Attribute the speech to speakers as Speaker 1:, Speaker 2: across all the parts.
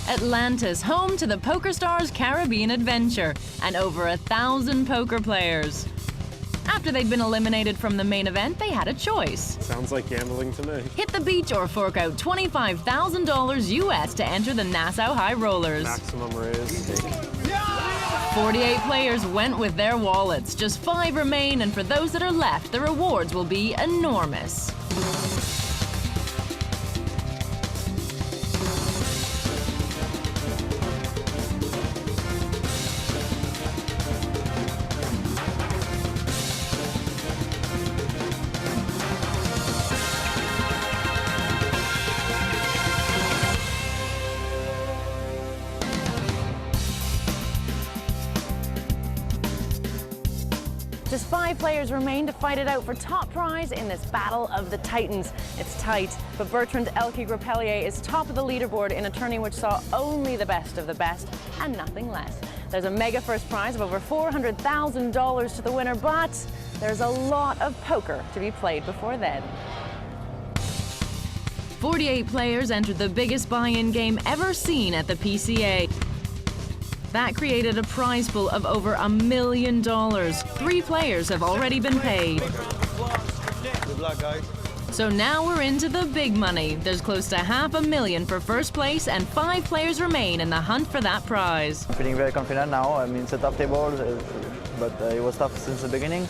Speaker 1: Atlantis, home to the PokerStars Caribbean Adventure, and over 1,000 poker players. After they'd been eliminated from the main event, they had a choice.
Speaker 2: Sounds like gambling to me.
Speaker 1: Hit the beach or fork out $25,000 US to enter the Nassau High Rollers.
Speaker 2: Maximum raise.
Speaker 1: 48 players went with their wallets. Just 5 remain, and for those that are left, the rewards will be enormous. Just 5 players remain to fight it out for top prize in this battle of the Titans. It's tight, but Bertrand Elke Grapellier is top of the leaderboard in a tourney which saw only the best of the best and nothing less. There's a mega first prize of over $400,000 to the winner, but there's a lot of poker to be played before then. 48 players entered the biggest buy-in game ever seen at the PCA. That created a prize pool of over $1 million. 3 players have already been paid.
Speaker 3: Good luck, guys.
Speaker 1: So now we're into the big money. There's close to $500,000 for first place, and 5 players remain in the hunt for that prize.
Speaker 4: I'm feeling very confident now. I mean, it's a tough table, but it was tough since the beginning.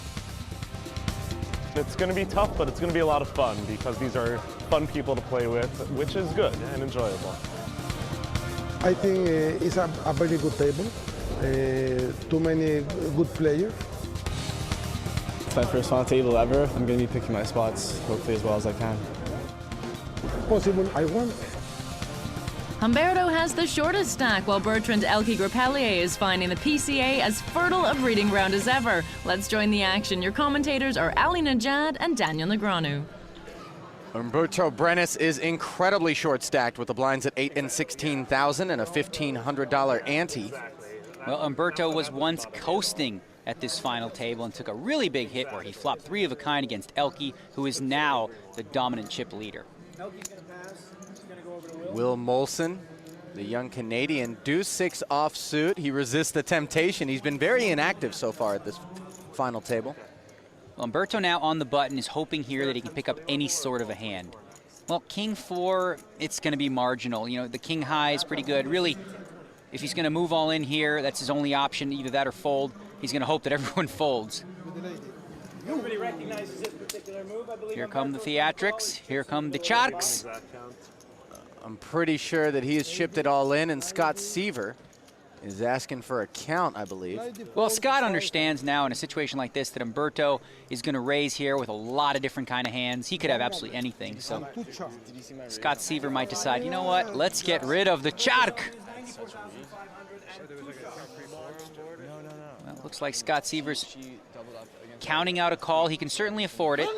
Speaker 2: It's going to be tough, but it's going to be a lot of fun because these are fun people to play with, which is good and enjoyable.
Speaker 5: I think it's a very good table. Too many good players.
Speaker 6: It's my first final table ever. I'm going to be picking my spots, hopefully as well as I can.
Speaker 5: Possible, I won.
Speaker 1: Humberto has the shortest stack, while Bertrand Elke Grapellier is finding the PCA as fertile a breeding ground as ever. Let's join the action. Your commentators are Ali Najad and Daniel Negreanu.
Speaker 7: Humberto Brenes is incredibly short-stacked with the blinds at 8 and 16,000 and a $1,500 ante.
Speaker 8: Well, Humberto was once coasting at this final table and took a really big hit where he flopped 3 of a kind against Elke, who is now the dominant chip leader.
Speaker 7: Will Molson, the young Canadian, deuce-6 offsuit. He resists the temptation. He's been very inactive so far at this final table.
Speaker 8: Humberto now on the button is hoping here that he can pick up any sort of a hand. Well, King 4, it's going to be marginal. You know, the King high is pretty good. Really, if he's going to move all in here, that's his only option, either that or fold. He's going to hope that everyone folds. Here come the theatrics. Here come the charks.
Speaker 7: I'm pretty sure that he has shipped it all in, and Scott Seaver is asking for a count, I believe.
Speaker 8: Well, Scott understands now in a situation like this that Humberto is going to raise here with a lot of different kind of hands. He could have absolutely anything. So Scott Seaver might decide, you know what, let's get rid of the chark. Well, looks like Scott Seaver's counting out a call. He can certainly afford it.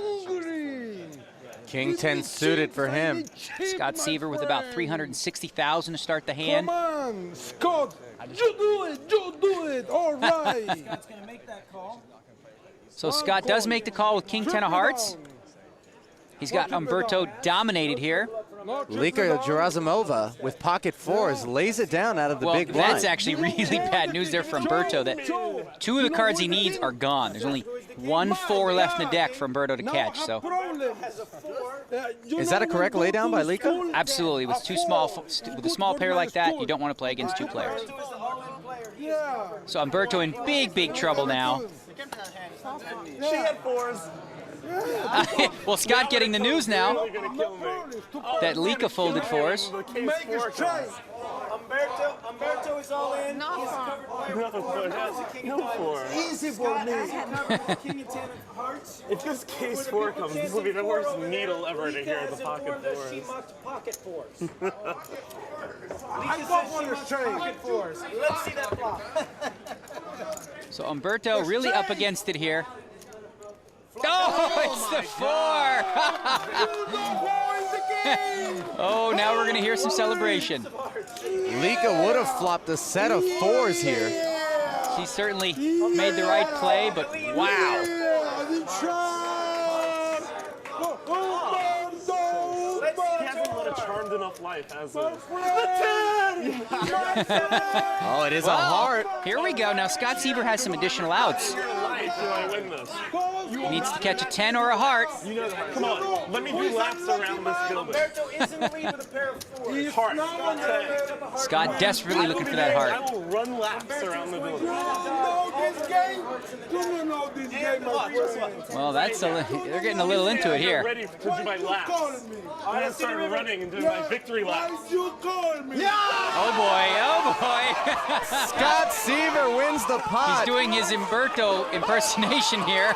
Speaker 7: King 10 suited for him.
Speaker 8: Scott Seaver with about $360,000 to start the hand.
Speaker 5: Come on, Scott, you do it, all right.
Speaker 9: Scott's gonna make that call.
Speaker 8: So Scott does make the call with King 10 of hearts. He's got Humberto dominated here.
Speaker 7: Lika Gerasimova with pocket 4s lays it down out of the big blind.
Speaker 8: That's actually really bad news there for Humberto, that 2 of the cards he needs are gone. There's only 1 4 left in the deck for Humberto to catch. So
Speaker 7: is that a correct laydown by Lika?
Speaker 8: Absolutely. With a small pair like that, you don't want to play against 2 players. So Humberto in big trouble now.
Speaker 9: She had 4s.
Speaker 8: Well, Scott getting the news now that Lika folded 4s.
Speaker 9: Humberto is all in.
Speaker 5: Easy for me.
Speaker 9: King and 10 of hearts.
Speaker 2: If this case 4 comes, this will be the worst needle ever to hear the pocket
Speaker 9: She
Speaker 2: 4s.
Speaker 9: mucked pocket 4s.
Speaker 5: I got one straight.
Speaker 9: Pocket 4s. Let's see that flop.
Speaker 8: So Humberto really up against it here. Oh, it's the 4! Oh, now we're going to hear some celebration.
Speaker 7: Lika would have flopped a set of 4s here.
Speaker 8: She certainly made the right play, but wow.
Speaker 2: He hasn't let a charm charmed enough life as is.
Speaker 7: Oh, it is a heart.
Speaker 8: Here we go. Now Scott Siever has some additional outs.
Speaker 2: Your life do I win this?
Speaker 8: He needs to catch a 10 or a heart.
Speaker 2: Come on, let me do laps around this building.
Speaker 9: Umberto is in the lead with a pair of fours.
Speaker 2: Heart.
Speaker 8: Scott desperately looking for that
Speaker 2: I
Speaker 8: heart.
Speaker 2: will run laps around the building.
Speaker 8: Well, they're getting a little into it
Speaker 2: I'm
Speaker 8: here.
Speaker 2: ready to do my laps. I'm gonna start running and do my victory laps.
Speaker 8: Oh boy, oh boy.
Speaker 7: Scott Siever wins the pot.
Speaker 8: He's doing his Umberto impersonation here.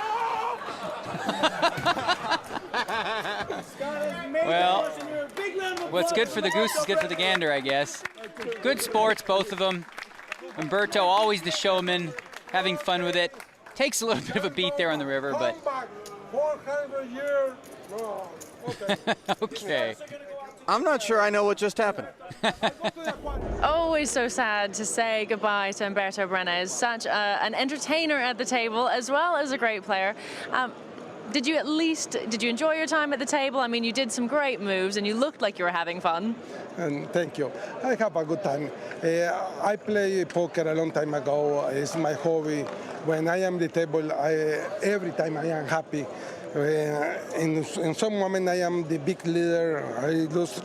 Speaker 8: Well, what's good for the goose is good for the gander, I guess. Good sports, both of them. Umberto, always the showman, having fun with it. Takes a little bit of a beat there on the river, but
Speaker 5: 400 years.
Speaker 8: okay.
Speaker 7: I'm not sure I know what just happened.
Speaker 1: Always so sad to say goodbye to Umberto Brenes, such an entertainer at the table as well as a great player. Did you enjoy your time at the table? I mean, you did some great moves and you looked like you were having fun.
Speaker 5: And thank you. I have a good time. I play poker a long time ago. It's my hobby. When I am at the table, every time I am happy. In some moment, I am the big leader. I lose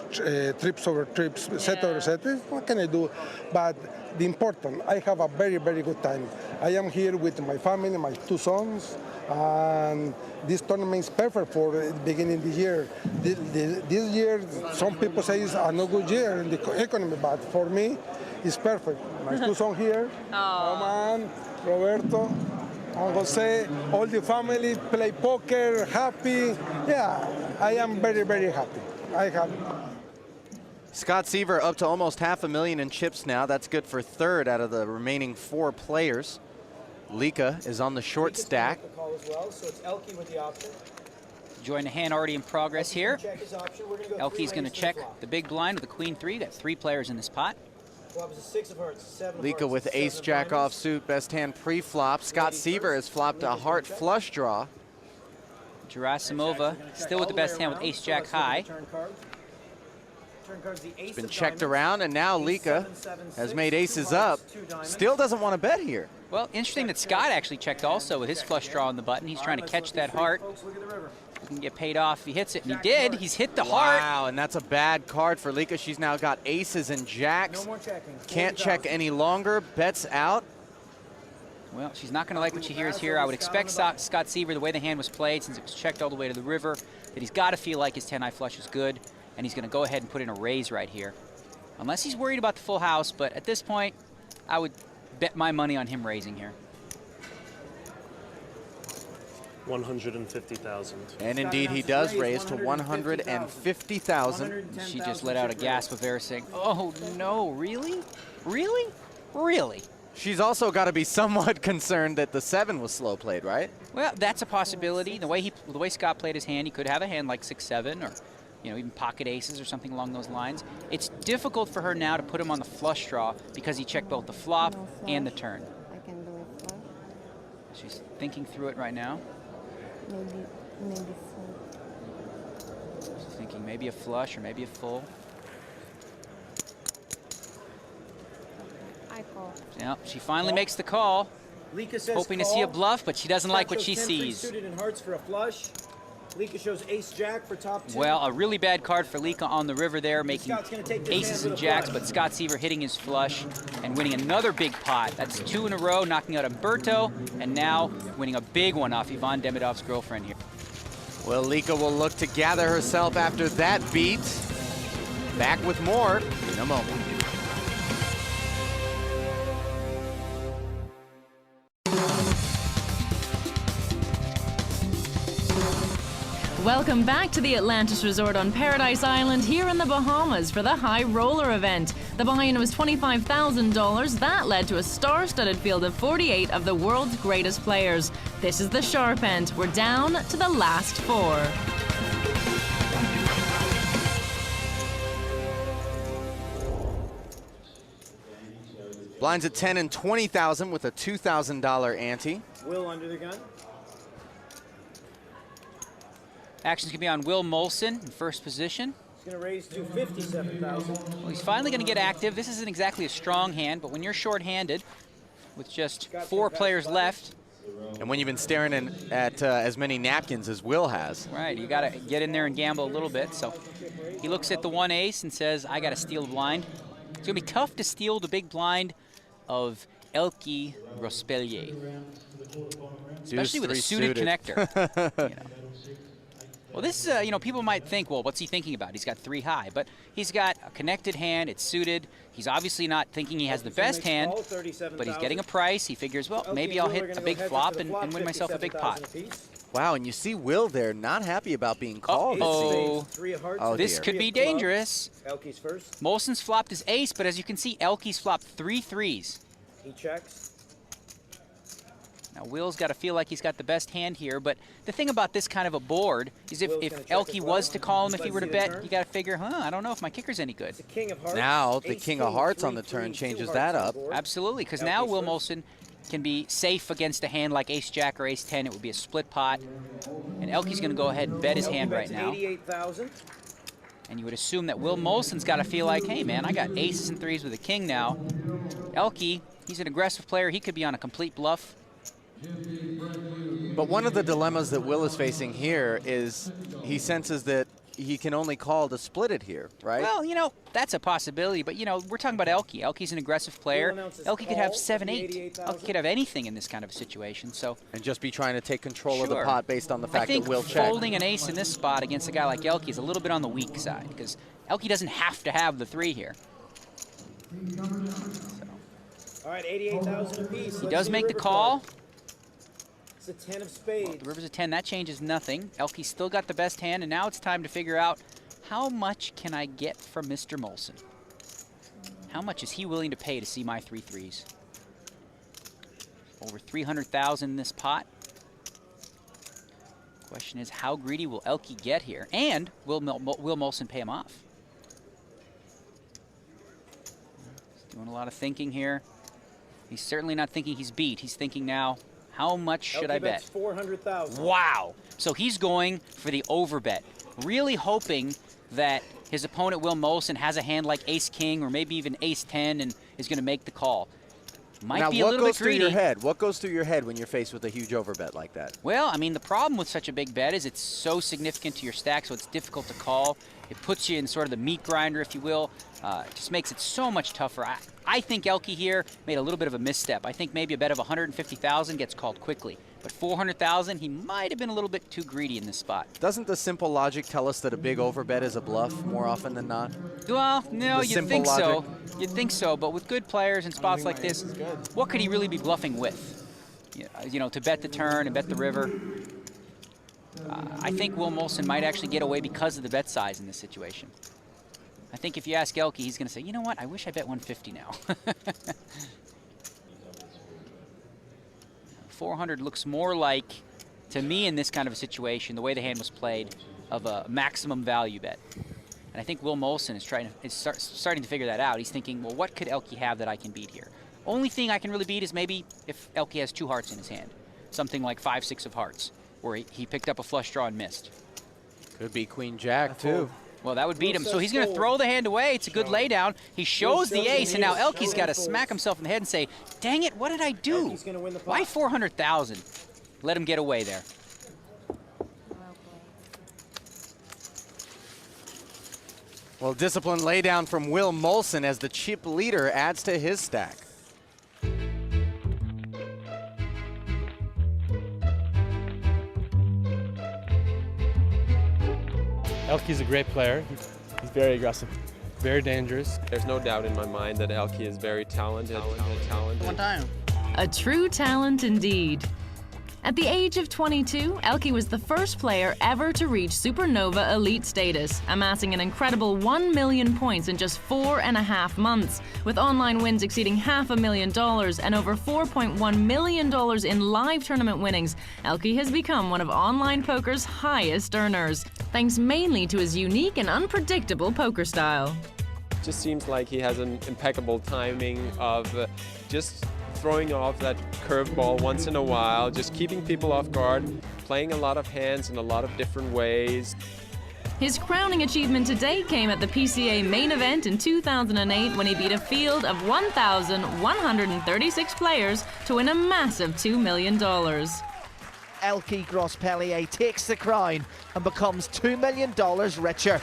Speaker 5: trips over trips, set over set. What can I do? But the important, I have a very, very good time. I am here with my family, my 2 sons, and this tournament is perfect for the beginning of the year. This year, some people say it's a no good year in the economy, but for me, it's perfect. My 2 sons here, Roman, Roberto, and Jose, all the family play poker, happy. Yeah, I am very, very happy.
Speaker 7: Scott Siever up to almost $500,000 in chips now. That's good for third out of the remaining 4 players. Lika is on the short stack.
Speaker 8: Join the hand already in progress here. Elke's going to check the big blind with the queen 3. Got 3 players in this pot.
Speaker 7: Lika with ace-jack offsuit, best hand pre-flop. Scott Siever has flopped a heart flush draw.
Speaker 8: Gerasimova still with the best hand with ace-jack high.
Speaker 7: It's been checked around, and now Lika has made aces up. Still doesn't want to bet here.
Speaker 8: Well, interesting that Scott actually checked also with his flush draw on the button. He's trying to catch that heart. He can get paid off if he hits it, and he did. He's hit the heart.
Speaker 7: Wow, and that's a bad card for Lika. She's now got aces and jacks. Can't check any longer. Bets out.
Speaker 8: Well, she's not going to like what she hears here. I would expect Scott Siever, the way the hand was played, since it was checked all the way to the river, that he's got to feel like his 10-high flush is good, and he's going to go ahead and put in a raise right here. Unless he's worried about the full house, but at this point, I would bet my money on him raising here.
Speaker 2: 150,000.
Speaker 7: And indeed, he does raise to 150,000.
Speaker 8: She just let out a gasp of air saying, oh no, really? Really? Really?
Speaker 7: She's also got to be somewhat concerned that the 7 was slow played, right?
Speaker 8: Well, that's a possibility. The way Scott played his hand, he could have a hand like 6-7 or even pocket aces or something along those lines. It's difficult for her now to put him on the flush draw because he checked both the flop and the turn.
Speaker 10: I can do it flush.
Speaker 8: She's thinking through it right now.
Speaker 10: Maybe full.
Speaker 8: She's thinking maybe a flush or maybe a full.
Speaker 10: I call.
Speaker 8: Yeah, she finally makes the call.
Speaker 9: Lika says
Speaker 8: hoping to
Speaker 9: call.
Speaker 8: see a bluff, but she doesn't
Speaker 9: Scott
Speaker 8: like what
Speaker 9: shows
Speaker 8: she
Speaker 9: 10-3
Speaker 8: sees.
Speaker 9: suited and hearts for a flush. Lika shows ace-jack for top 2.
Speaker 8: Well, a really bad card for Lika on the river there, making
Speaker 9: Scott's gonna take this
Speaker 8: aces
Speaker 9: hand
Speaker 8: and
Speaker 9: with a
Speaker 8: jacks,
Speaker 9: flush.
Speaker 8: but Scott Siever hitting his flush and winning another big pot. That's 2 in a row, knocking out Umberto, and now winning a big one off Ivan Demidov's girlfriend here.
Speaker 7: Well, Lika will look to gather herself after that beat. Back with more in a moment.
Speaker 1: Welcome back to the Atlantis Resort on Paradise Island here in the Bahamas for the High Roller event. The buy-in was $25,000. That led to a star-studded field of 48 of the world's greatest players. This is the sharp end. We're down to the last 4.
Speaker 7: Blinds at 10 and 20,000 with a $2,000 ante.
Speaker 9: Will under the gun.
Speaker 8: Action's going to be on Will Molson in first position.
Speaker 9: He's going to raise to 57,000.
Speaker 8: Well, he's finally going to get active. This isn't exactly a strong hand, but when you're short-handed with just 4 players left.
Speaker 7: And when you've been staring at as many napkins as Will has.
Speaker 8: Right, you got to get in there and gamble a little bit. So he looks at the 1 ace and says, I got to steal the blind. It's going to be tough to steal the big blind of Elke Grospellier, especially with a suited connector. You know. Well, this is, you know, people might think, well, what's he thinking about? He's got 3 high, but he's got a connected hand. It's suited. He's obviously not thinking he has the best hand, but he's getting a price. He figures, well, maybe I'll hit a big flop and win myself a big pot.
Speaker 7: Wow, and you see Will there not happy about being called.
Speaker 8: Oh, this could be dangerous.
Speaker 9: Elke's first.
Speaker 8: Molson's flopped his ace, but as you can see, Elke's flopped 3 threes.
Speaker 9: He checks.
Speaker 8: Now, Will's got to feel like he's got the best hand here, but the thing about this kind of a board is if Elke was to call him, if he were to bet, you got to figure, I don't know if my kicker's any good.
Speaker 7: Now, the king of hearts on the turn changes that up.
Speaker 8: Absolutely, because now Will Molson can be safe against a hand like ace-jack or ace-10. It would be a split pot, and Elke's going to go ahead and bet his hand right now. And you would assume that Will Molson's got to feel like, hey, man, I got aces and threes with a king now. Elke, he's an aggressive player. He could be on a complete bluff.
Speaker 7: But one of the dilemmas that Will is facing here is he senses that he can only call to split it here, right?
Speaker 8: Well, you know, that's a possibility, but, you know, we're talking about Elke. Elke's an aggressive player. Elke could have 7-8. Elke could have anything in this kind of a situation, so.
Speaker 7: And just be trying to take control of the pot based on the fact that Will checked.
Speaker 8: I think folding an ace in this spot against a guy like Elke is a little bit on the weak side, because Elke doesn't have to have the 3 here. So.
Speaker 9: All right, 88,000 apiece.
Speaker 8: He does make the call.
Speaker 9: It's a 10 of spades.
Speaker 8: Well, the river's a 10. That changes nothing. Elke's still got the best hand, and now it's time to figure out how much can I get from Mr. Molson? How much is he willing to pay to see my 3 threes? Over 300,000 in this pot. Question is, how greedy will Elke get here? And will Molson pay him off? He's doing a lot of thinking here. He's certainly not thinking he's beat. He's thinking now, how much should I bet?
Speaker 9: 400,000.
Speaker 8: Wow. So he's going for the overbet, really hoping that his opponent, Will Molson, has a hand like ace-king or maybe even ace-10 and is going to make the call. Might be a little bit greedy.
Speaker 7: What goes through your head when you're faced with a huge overbet like that?
Speaker 8: Well, I mean, the problem with such a big bet is it's so significant to your stack, so it's difficult to call. It puts you in sort of the meat grinder, if you will. It just makes it so much tougher. I think Elke here made a little bit of a misstep. I think maybe a bet of 150,000 gets called quickly. But 400,000, he might have been a little bit too greedy in this spot.
Speaker 7: Doesn't the simple logic tell us that a big overbet is a bluff more often than not?
Speaker 8: Well, no, you'd think so. You'd think so, but with good players in spots like this, what could he really be bluffing with? You know, to bet the turn and bet the river. I think Will Molson might actually get away because of the bet size in this situation. I think if you ask Elke, he's going to say, you know what, I wish I bet 150 now. 400 looks more like, to me in this kind of a situation, the way the hand was played, of a maximum value bet. And I think Will Molson is starting to figure that out. He's thinking, well, what could Elke have that I can beat here? Only thing I can really beat is maybe if Elke has 2 hearts in his hand. Something like 5-6 of hearts, where he picked up a flush draw and missed.
Speaker 7: Could be Queen Jack, too.
Speaker 8: Well, that would beat him. So he's going to throw the hand away. It's a good laydown. He shows the ace, and now Elke's got to smack himself in the head and say, dang it, what did I do? Why 400,000? Let him get away there.
Speaker 7: Well, disciplined laydown from Will Molson as the chip leader adds to his stack.
Speaker 11: Elke's a great player.
Speaker 6: He's very aggressive.
Speaker 11: Very dangerous.
Speaker 12: There's no doubt in my mind that Elke is very talented.
Speaker 8: One time.
Speaker 1: A true talent indeed. At the age of 22, Elke was the first player ever to reach Supernova Elite status, amassing an incredible 1 million points in just 4.5 months, with online wins exceeding $500,000 and over $4.1 million in live tournament winnings. Elke has become one of online poker's highest earners, thanks mainly to his unique and unpredictable poker style.
Speaker 12: It just seems like he has an impeccable timing of just throwing off that curveball once in a while, just keeping people off guard, playing a lot of hands in a lot of different ways.
Speaker 1: His crowning achievement to date came at the PCA main event in 2008 when he beat a field of 1,136 players to win a massive $2 million.
Speaker 13: Elke Grospellier takes the crown and becomes $2 million richer.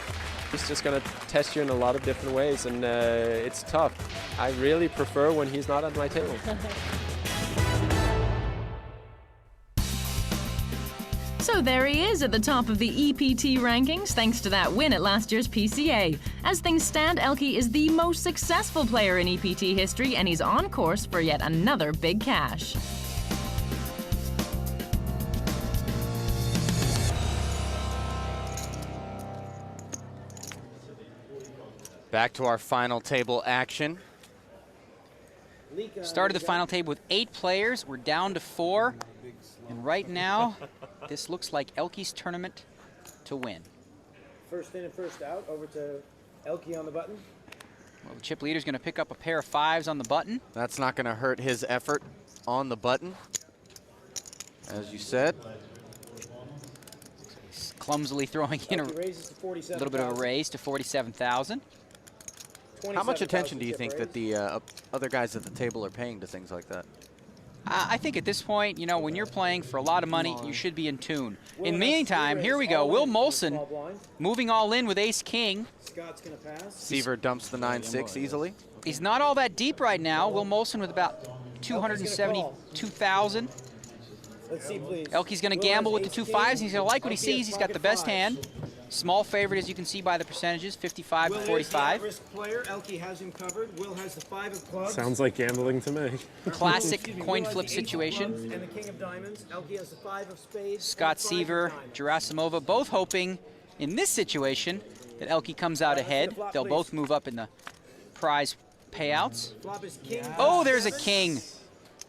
Speaker 12: He's just going to test you in a lot of different ways, and it's tough. I really prefer when he's not at my table.
Speaker 1: So there he is at the top of the EPT rankings thanks to that win at last year's PCA. As things stand, Elke is the most successful player in EPT history, and he's on course for yet another big cash.
Speaker 7: Back to our final table action.
Speaker 8: Started the final table with 8 players. We're down to 4. And right now, this looks like Elke's tournament to win.
Speaker 9: First in and first out. Over to Elke on the button.
Speaker 8: Well, the chip leader's going to pick up a pair of 5s on the button.
Speaker 7: That's not going to hurt his effort on the button, as you said.
Speaker 8: He's clumsily throwing in a little bit of a raise to 47,000.
Speaker 7: How much attention do you think that the other guys at the table are paying to things like that?
Speaker 8: I think at this point, you know, when you're playing for a lot of money, you should be in tune. In the meantime, here we go. Will Molson moving all in with ace-king.
Speaker 9: Scott's going to pass.
Speaker 7: Seaver dumps the 9-6 easily.
Speaker 8: He's not all that deep right now. Will Molson with about 272,000.
Speaker 9: Let's see, please.
Speaker 8: Elke's going to gamble with the 2 5s. He's going to like what he sees. He's got the best hand. Small favorite, as you can see by the percentages, 55 to 45.
Speaker 9: Risk player. Elke has him covered. Will has the 5 of clubs.
Speaker 2: Sounds like gambling to me.
Speaker 8: Classic coin flip situation.
Speaker 9: And the king of diamonds. Elke has the 5 of spades.
Speaker 8: Scott Seaver, Gerasimova, both hoping in this situation that Elke comes out ahead. They'll both move up in the prize payouts. Oh, there's a king.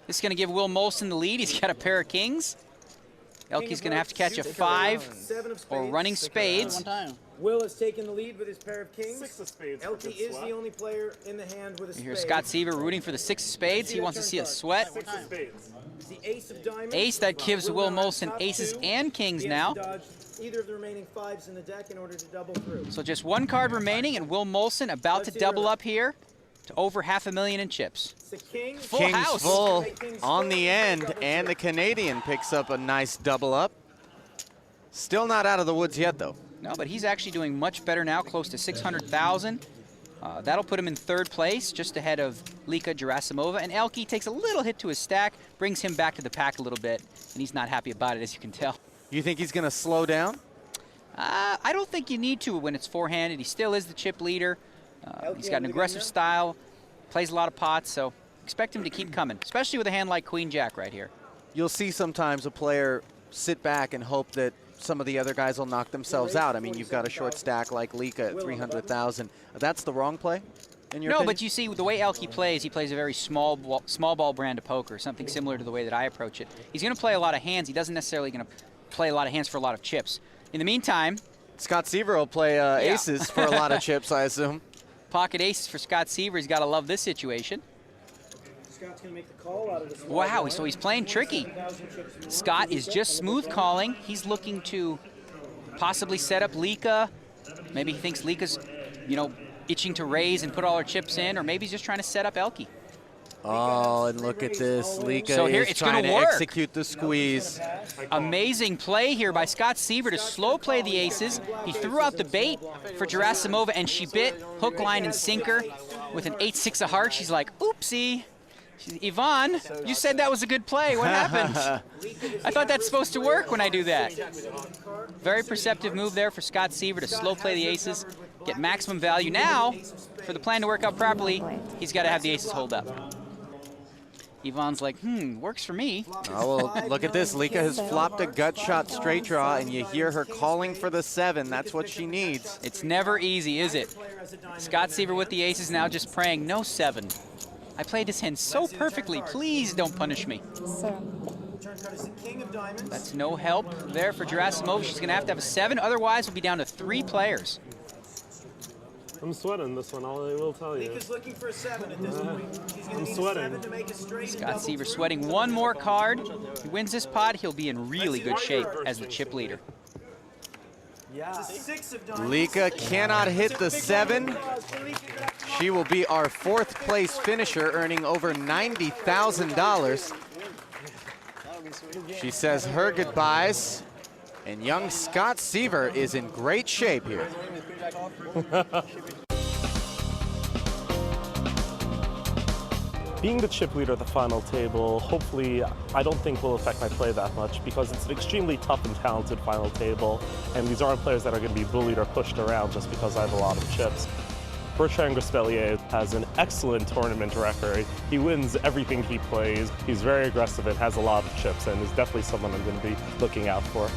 Speaker 8: This is going to give Will Molson the lead. He's got a pair of kings. Elke's going to have to catch a 5 or running spades.
Speaker 9: Will has taken the lead with his pair of kings. 6 of spades. Elke is the only player in the hand with a spade.
Speaker 8: Here's Scott Seaver rooting for the 6 of spades. He wants to see a sweat.
Speaker 9: 6 of spades. The ace of diamonds.
Speaker 8: Ace, that gives Will Molson aces and kings now.
Speaker 9: Either of the remaining 5s in the deck in order to double through.
Speaker 8: So just 1 card remaining, and Will Molson about to double up here to over $500,000 in chips. Full
Speaker 7: Kings
Speaker 8: house.
Speaker 7: full on the end, and the Canadian picks up a nice double up. Still not out of the woods yet, though.
Speaker 8: No, but he's actually doing much better now, close to 600,000. That'll put him in 3rd place, just ahead of Lika Gerasimova. And Elke takes a little hit to his stack, brings him back to the pack a little bit, and he's not happy about it, as you can tell.
Speaker 7: You think he's going to slow down?
Speaker 8: I don't think you need to when it's four-handed. He still is the chip leader. He's got an aggressive style, plays a lot of pots, so expect him to keep coming, especially with a hand like Queen-Jack right here.
Speaker 7: You'll see sometimes a player sit back and hope that some of the other guys will knock themselves out. I mean, you've got a short stack like Lika at 300,000. That's the wrong play, in your opinion?
Speaker 8: But you see, the way Elke plays, he plays a very small ball brand of poker, something similar to the way that I approach it. He's going to play a lot of hands. He doesn't necessarily going to play a lot of hands for a lot of chips. In the meantime,
Speaker 7: Scott Seaver will play aces for a lot of chips, I assume.
Speaker 8: Pocket aces for Scott Seaver. He's got to love this situation.
Speaker 9: Scott's going to make the call out of this.
Speaker 8: Wow, so he's playing tricky. Scott is just smooth calling. He's looking to possibly set up Lika. Maybe he thinks Lika's, you know, itching to raise and put all her chips in, or maybe he's just trying to set up Elke.
Speaker 7: Oh, and look at this. Lika
Speaker 8: so here,
Speaker 7: is
Speaker 8: it's
Speaker 7: trying
Speaker 8: gonna
Speaker 7: to
Speaker 8: work.
Speaker 7: execute the squeeze.
Speaker 8: Amazing play here by Scott Seaver to slow play the aces. He threw out the bait for Gerasimova, and she bit hook, line, and sinker with an 8-6 of hearts. She's like, oopsie. Yvonne, you said that was a good play. What happened? I thought that's supposed to work when I do that. Very perceptive move there for Scott Seaver to slow play the aces, get maximum value. Now, for the plan to work out properly, he's got to have the aces hold up. Yvonne's like, works for me.
Speaker 7: Oh, well, look at this. Lika has flopped a gut shot straight draw, and you hear her calling for the 7. That's what she needs.
Speaker 8: It's never easy, is it? Scott Seaver with the aces now just praying, no 7. I played this hand so perfectly. Please don't punish me. That's no help there for Gerasimova. She's going to have a 7. Otherwise, we'll be down to 3 players.
Speaker 2: I'm sweating this one, I will tell you.
Speaker 9: Lika's looking for a 7 at this point.
Speaker 2: I'm sweating.
Speaker 9: To make a straight
Speaker 8: Scott Seaver sweating one more card. If he wins this pot, he'll be in really good shape as the chip leader.
Speaker 9: Yeah. It's a 6 of diamonds.
Speaker 7: Lika cannot hit the 7. She will be our 4th place finisher, earning over $90,000. She says her goodbyes, and young Scott Seaver is in great shape here.
Speaker 2: Being the chip leader at the final table, hopefully, I don't think will affect my play that much because it's an extremely tough and talented final table, and these aren't players that are going to be bullied or pushed around just because I have a lot of chips. Bertrand Grospellier has an excellent tournament record. He wins everything he plays. He's very aggressive and has a lot of chips, and is definitely someone I'm going to be looking out for.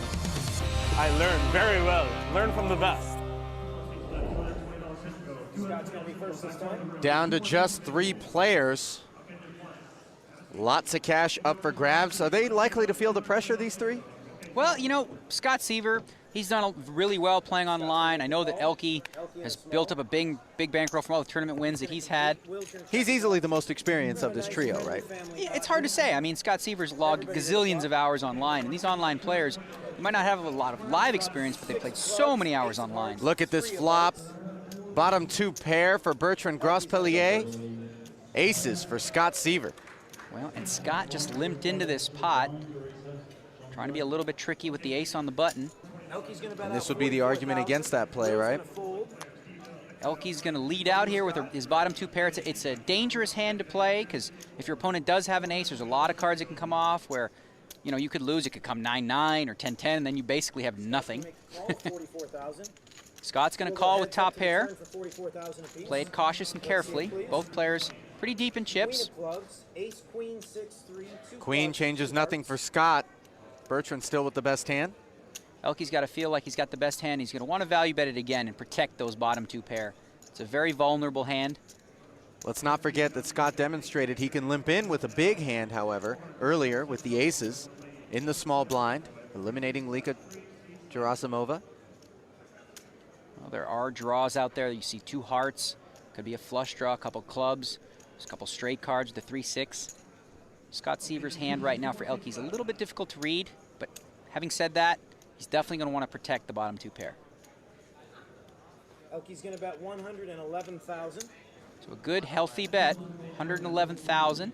Speaker 2: I learned very well. Learn from the best.
Speaker 7: Down to just 3 players. Lots of cash up for grabs. Are they likely to feel the pressure, these 3?
Speaker 8: Well, you know, Scott Seaver, he's done really well playing online. I know that Elke has built up a big bankroll from all the tournament wins that he's had.
Speaker 7: He's easily the most experienced of this trio, right?
Speaker 8: Yeah, it's hard to say. I mean, Scott Seaver's logged gazillions of hours online, and these online players, they might not have a lot of live experience, but they played so many hours online.
Speaker 7: Look at this flop. Bottom 2 pair for Bertrand Grospellier. Aces for Scott Seaver.
Speaker 8: Well, and Scott just limped into this pot, trying to be a little bit tricky with the ace on the button.
Speaker 7: And this would be the argument against that play, right?
Speaker 8: Elke's going to lead out here with his bottom 2 pair. It's a dangerous hand to play because if your opponent does have an ace, there's a lot of cards that can come off where, you know, you could lose. It could come 9-9 or 10-10, and then you basically have nothing. Scott's going to call with top pair. Play it cautious and carefully. Both players pretty deep in chips.
Speaker 7: Queen changes nothing for Scott. Bertrand still with the best hand.
Speaker 8: Elke's got to feel like he's got the best hand. He's going to want to value bet it again and protect those bottom 2 pair. It's a very vulnerable hand.
Speaker 7: Let's not forget that Scott demonstrated he can limp in with a big hand, however, earlier with the aces in the small blind, eliminating Lika Gerasimova.
Speaker 8: Well, there are draws out there. You see 2 hearts. Could be a flush draw, a couple clubs. There's a couple straight cards, the 3-6. Scott Seaver's hand right now for Elke is a little bit difficult to read, but having said that, he's definitely going to want to protect the bottom 2 pair.
Speaker 9: Elke's going to bet 111,000.
Speaker 8: So a good, healthy bet, 111,000.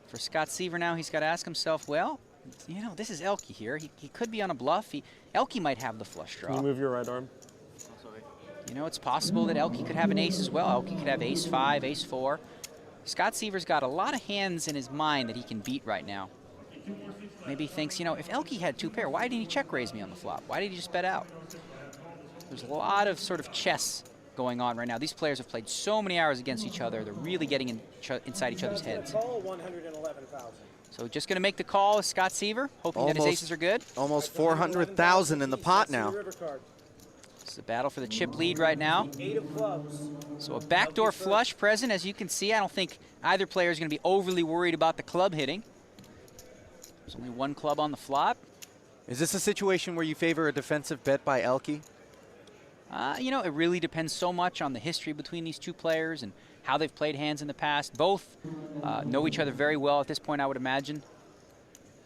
Speaker 8: For Scott Seaver now, he's got to ask himself, well, you know, this is Elke here. He could be on a bluff. Elke might have the flush draw.
Speaker 2: Can you move your right arm?
Speaker 8: You know, it's possible that Elke could have an ace as well. Elke could have ace-5, ace-4. Scott Seaver's got a lot of hands in his mind that he can beat right now. Maybe he thinks, you know, if Elke had 2 pair, why didn't he check raise me on the flop? Why did he just bet out? There's a lot of sort of chess going on right now. These players have played so many hours against each other. They're really getting inside each other's heads. So just going to make the call is Scott Seaver, hoping that his aces are good.
Speaker 7: Almost 400,000 in the pot now.
Speaker 8: It's a battle for the chip lead right now. So a backdoor flush present, as you can see. I don't think either player is going to be overly worried about the club hitting. There's only 1 club on the flop.
Speaker 7: Is this a situation where you favor a defensive bet by Elke?
Speaker 8: You know, it really depends so much on the history between these 2 players and how they've played hands in the past. Both know each other very well at this point, I would imagine.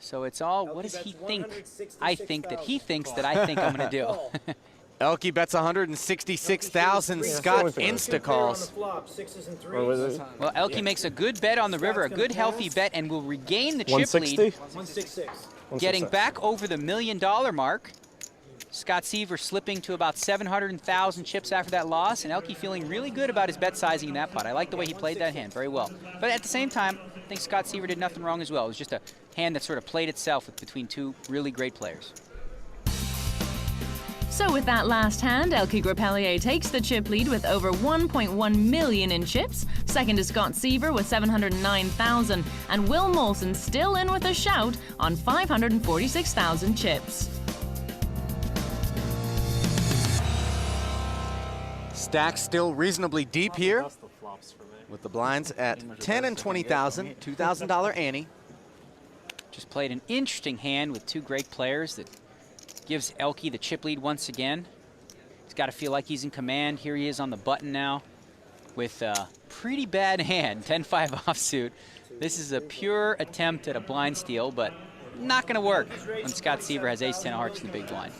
Speaker 8: So it's all, what does he think? I think that he thinks that I think I'm going to do.
Speaker 7: Elke bets 166,000. Scott insta-calls.
Speaker 8: Well, Elke makes a good bet on the river, a good healthy bet, and will regain the chip lead.
Speaker 9: 166.
Speaker 8: Getting back over the $1 million mark. Scott Seaver slipping to about 700,000 chips after that loss, and Elke feeling really good about his bet sizing in that pot. I like the way he played that hand very well. But at the same time, I think Scott Seaver did nothing wrong as well. It was just a hand that sort of played itself between 2 really great players.
Speaker 1: So with that last hand, Elke Grospellier takes the chip lead with over 1.1 million in chips. Second is Scott Seaver with 709,000, and Will Molson still in with a shout on 546,000 chips.
Speaker 7: Stack still reasonably deep here, with the blinds at 10 and 20,000, $2,000 ante.
Speaker 8: Just played an interesting hand with 2 great players that gives Elke the chip lead once again. He's got to feel like he's in command. Here he is on the button now with a pretty bad hand, 10-5 offsuit. This is a pure attempt at a blind steal, but not going to work when Scott Seaver has ace-10 of hearts in the big blind.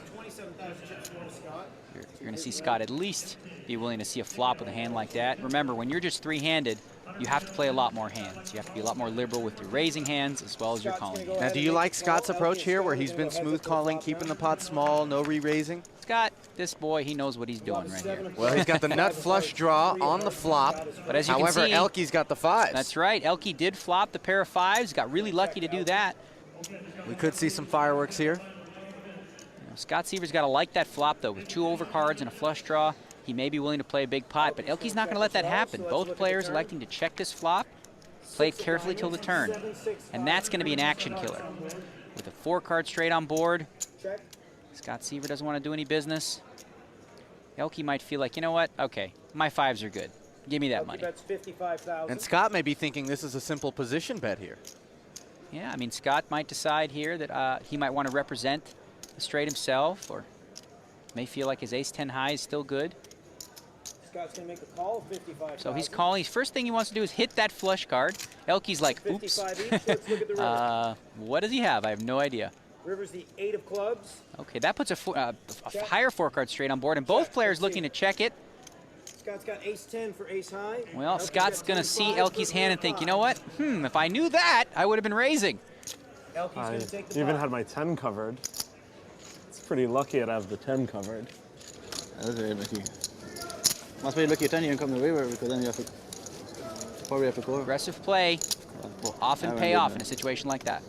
Speaker 8: You're going to see Scott at least be willing to see a flop with a hand like that. Remember, when you're just three-handed, you have to play a lot more hands. You have to be a lot more liberal with your raising hands as well as your calling hands.
Speaker 7: Now, do you like Scott's approach here, where he's been smooth calling, keeping the pot small, no re-raising?
Speaker 8: Scott, this boy, he knows what he's doing right here.
Speaker 7: Well, he's got the nut flush draw on the flop.
Speaker 8: But as you
Speaker 7: However,
Speaker 8: can see,
Speaker 7: Elke's got the fives.
Speaker 8: That's right. Elke did flop the pair of fives. Got really lucky to do that.
Speaker 7: We could see some fireworks here.
Speaker 8: Scott Siever's got to like that flop, though. With 2 overcards and a flush draw, he may be willing to play a big pot, but Elke's not going to let that happen. Both players electing to check this flop, play it carefully till the turn, and that's going to be an action killer. With a 4-card straight on board, Scott Siever doesn't want to do any business. Elke might feel like, you know what? Okay, my fives are good. Give me that money.
Speaker 7: And Scott may be thinking this is a simple position bet here.
Speaker 8: Yeah, I mean, Scott might decide here that he might want to represent the straight himself, or may feel like his ace-10 high is still good.
Speaker 9: Scott's going to make the call, 55.
Speaker 8: So he's calling. First thing he wants to do is hit that flush card. Elke's like, oops.
Speaker 9: Let's look at the river.
Speaker 8: What does he have? I have no idea.
Speaker 9: River's the 8 of clubs.
Speaker 8: Okay, that puts a higher 4-card straight on board, and both players looking to check it.
Speaker 9: Scott's got ace-10 for ace high.
Speaker 8: Well, Scott's going to see Elke's hand and think, you know what? If I knew that, I would have been raising.
Speaker 2: I even had my 10 covered. It's pretty lucky I'd have the 10 covered.
Speaker 4: That's very lucky. Must be lucky 10 you can come the river, because then you have to probably have to call.
Speaker 8: Aggressive play will often pay off in a situation like that.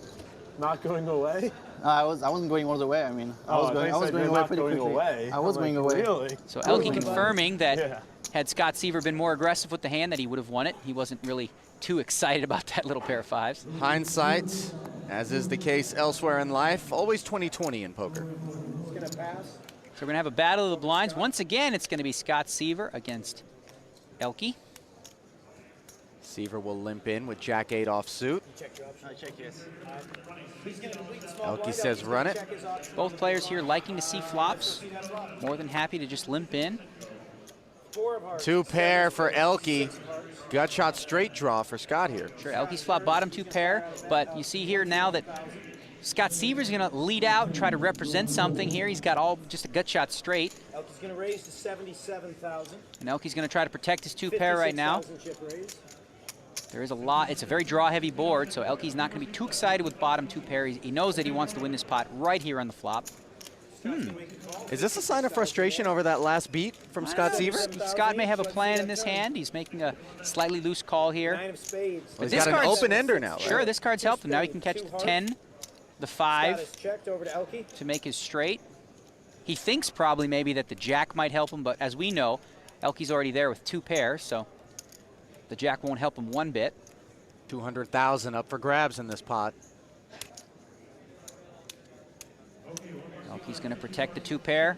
Speaker 2: Not going away?
Speaker 4: I wasn't going all the way. I mean, I was going away pretty quickly. I was going away.
Speaker 2: Really?
Speaker 8: So Elke confirming that had Scott Siever been more aggressive with the hand, that he would have won it. He wasn't really too excited about that little pair of fives.
Speaker 7: Hindsight, as is the case elsewhere in life, always 20/20 in poker.
Speaker 9: He's going to pass.
Speaker 8: So we're going to have a battle of the blinds. Once again, it's going to be Scott Siever against Elke.
Speaker 7: Siever will limp in with Jack-8 offsuit.
Speaker 4: Check, yes.
Speaker 7: Elke says run it.
Speaker 8: Both players here liking to see flops. More than happy to just limp in.
Speaker 7: 2 pair for Elke. Gut shot straight draw for Scott here.
Speaker 8: Sure, Elke's flop bottom 2 pair, but you see here now that Scott Siever's going to lead out and try to represent something here. He's got just a gut shot straight.
Speaker 9: Elke's going to raise to 77,000.
Speaker 8: And Elke's going to try to protect his 2 pair right now. There is a lot. It's a very draw-heavy board, so Elke's not going to be too excited with bottom 2 pair. He knows that he wants to win this pot right here on the flop.
Speaker 7: Is this a sign of frustration over that last beat from Scott Siever?
Speaker 8: Scott may have a plan in this hand. He's making a slightly loose call here.
Speaker 9: 9 of spades.
Speaker 7: Well, he's got an open ender now, right?
Speaker 8: Sure, this card's helped him. Now he can catch the 10, the 5
Speaker 9: checked over to Elke
Speaker 8: to make his straight. He thinks probably maybe that the jack might help him, but as we know, Elke's already there with 2 pairs, so the jack won't help him one bit.
Speaker 7: 200,000 up for grabs in this pot.
Speaker 8: Elke's going to protect the 2 pair.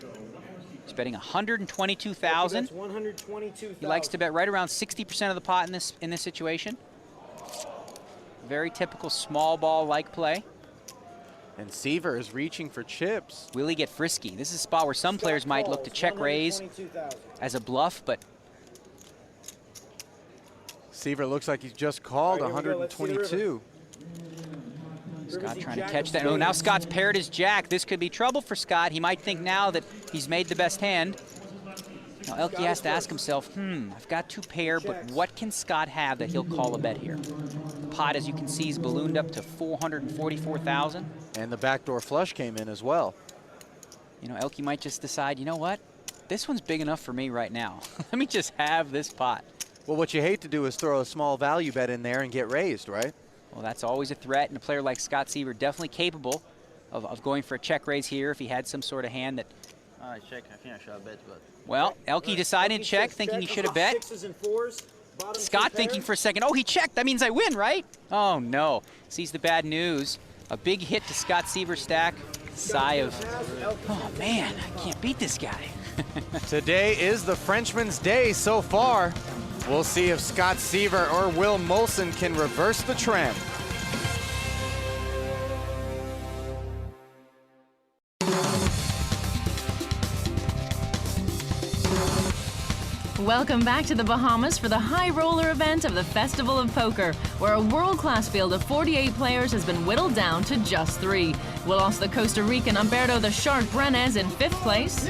Speaker 8: He's betting 122,000.
Speaker 9: 122,000.
Speaker 8: He likes to bet right around 60% of the pot in this situation. Very typical small ball-like play.
Speaker 7: And Siever is reaching for chips.
Speaker 8: Will he get frisky? This is a spot where some players might look to check raise as a bluff, but
Speaker 7: Siever looks like he's just called 122.
Speaker 8: Scott trying to catch that. Oh, now Scott's paired his jack. This could be trouble for Scott. He might think now that he's made the best hand. Now Elke has to ask himself, I've got 2 pair, but what can Scott have that he'll call a bet here? The pot, as you can see, is ballooned up to 444,000.
Speaker 7: And the backdoor flush came in as well.
Speaker 8: You know, Elke might just decide, you know what? This one's big enough for me right now. Let me just have this pot.
Speaker 7: Well, what you hate to do is throw a small value bet in there and get raised, right?
Speaker 8: Well, that's always a threat, and a player like Scott Siever definitely capable of going for a check raise here if he had some sort of hand that...
Speaker 4: I check. I think I should have bet, but...
Speaker 8: Well, Elke decided to check, thinking he should have bet.
Speaker 9: 6s and 4s.
Speaker 8: Scott thinking for a second, oh, he checked. That means I win, right? Oh, no. Sees the bad news. A big hit to Scott Siever's stack. Sigh of, oh, man, I can't beat this guy.
Speaker 7: Today is the Frenchman's day so far. We'll see if Scott Siever or Will Molson can reverse the trend.
Speaker 1: Welcome back to the Bahamas for the high roller event of the Festival of Poker, where a world-class field of 48 players has been whittled down to just 3. We'll also the Costa Rican Humberto the Shark Brenes in 5th place.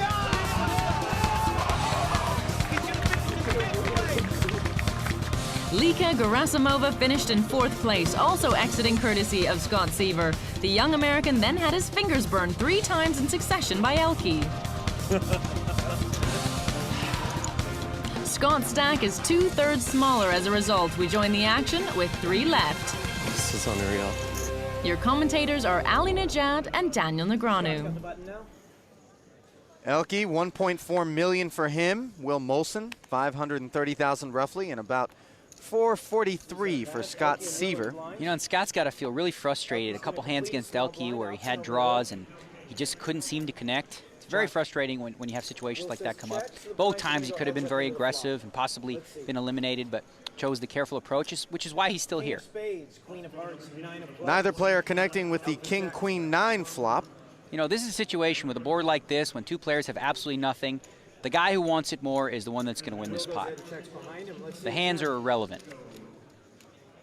Speaker 1: Lika Gerasimova finished in 4th place, also exiting courtesy of Scott Seaver. The young American then had his fingers burned 3 times in succession by Elke. Scott's stack is 2/3 smaller as a result. We join the action with 3 left.
Speaker 2: This is unreal.
Speaker 1: Your commentators are Ali Najad and Daniel Negreanu.
Speaker 7: Elke, 1.4 million for him. Will Molson, 530,000 roughly, and about 443 for Scott Seaver.
Speaker 8: You know, and Scott's got to feel really frustrated. A couple hands against Elke where he had draws and he just couldn't seem to connect. It's very frustrating when you have situations like that come up. Both times he could have been very aggressive and possibly been eliminated, but chose the careful approach, which is why he's still here.
Speaker 7: Neither player connecting with the King-Queen-9 flop.
Speaker 8: You know, this is a situation with a board like this when 2 players have absolutely nothing. The guy who wants it more is the one that's going to win this pot. The hands are irrelevant.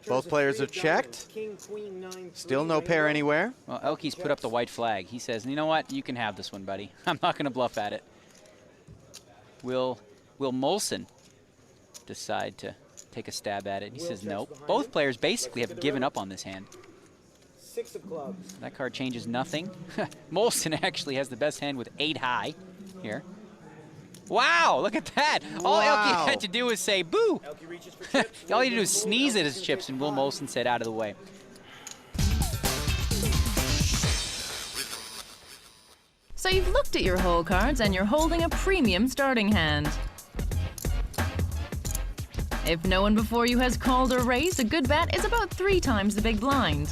Speaker 7: Both players have checked. Still no pair anywhere.
Speaker 8: Well, Elke's put up the white flag. He says, you know what? You can have this one, buddy. I'm not going to bluff at it. Will Molson decide to take a stab at it? He says no. Both players basically have given up on this hand.
Speaker 9: 6 of clubs.
Speaker 8: That card changes nothing. Molson actually has the best hand with 8 high here. Wow, look at that. All Elke had to do was say, boo. All he had to do was sneeze at his chips, and Will Molson said, out of the way.
Speaker 1: So you've looked at your hole cards and you're holding a premium starting hand. If no one before you has called or raised, a good bet is about 3 times the big blind.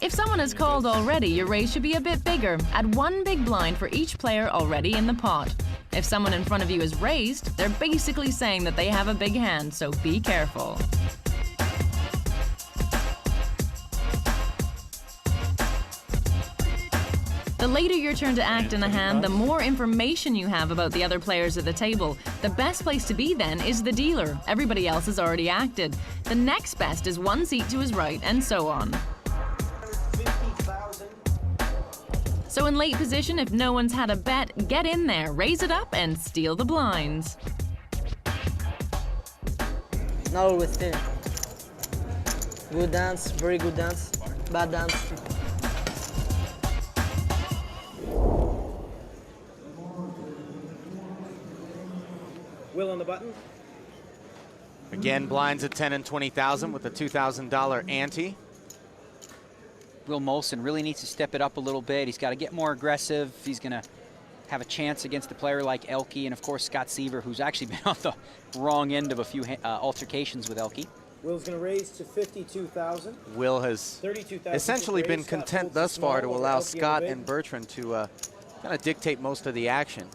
Speaker 1: If someone has called already, your raise should be a bit bigger, at 1 big blind for each player already in the pot. If someone in front of you is raised, they're basically saying that they have a big hand, so be careful. The later your turn to act in a hand, the more information you have about the other players at the table. The best place to be then is the dealer. Everybody else has already acted. The next best is 1 seat to his right, and so on. So in late position, if no one's had a bet, get in there, raise it up, and steal the blinds.
Speaker 14: Not always thin. Good dance, very good dance, bad dance.
Speaker 9: Will on the button.
Speaker 7: Again, blinds at 10 and 20,000 with a $2,000 ante.
Speaker 8: Will Molson really needs to step it up a little bit. He's got to get more aggressive. He's going to have a chance against a player like Elke, and of course Scott Seaver, who's actually been on the wrong end of a few altercations with Elke.
Speaker 9: Will's going to raise to 52,000.
Speaker 7: Will has essentially been content thus far to allow Scott and Bertrand to kind of dictate most of the action.